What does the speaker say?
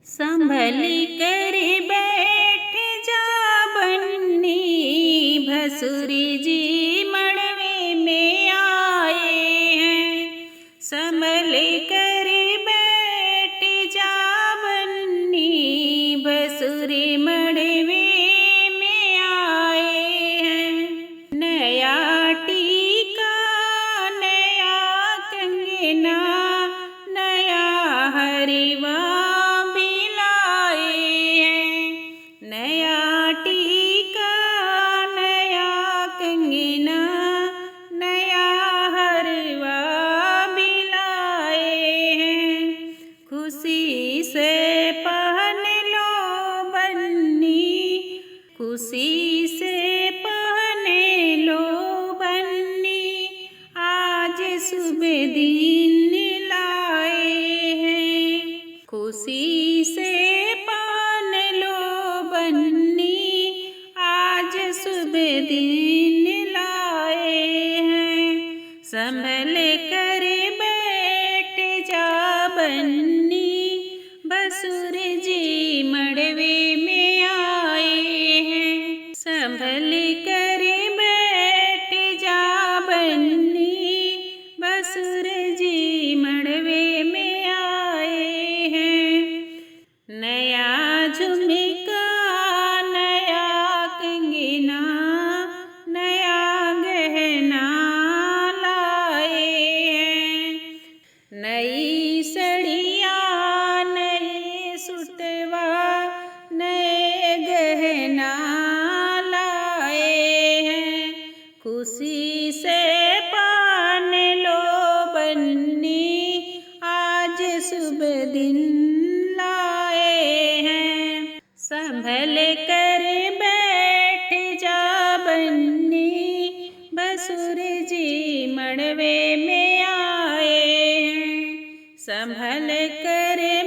संभल कर बैठ जा बन्नी, भसुरी जी मड़वे में आए हैं। संभल कर बैठ जा बन्नी, भसुरी मड़वे में आए हैं। नया टीका नया कंगना, नया हरिवा नया टीका नया कंगना, नया हरवा बिलाए हैं। खुशी से पहन लो बन्नी, खुशी से पहन लो बन्नी, आज शुभ दिन लाए हैं। खुशी से आज शुभ दिन लाए हैं। संभल कर बैठ जा बन्नी, भसुर जी मड़वे में आए हैं। संभल कर बैठ जा बन्नी, भसुर जी मड़वे में आए हैं। नया झुमका नया गहना लाए हैं। नई सड़िया नए सुटवा, नए गहना लाए हैं। खुशी से पान लो बन्नी, आज शुभ दिन लाए हैं। संभल कर बैठ जा बन्नी, भसुर जी मड़वे में आए हैं। संभल कर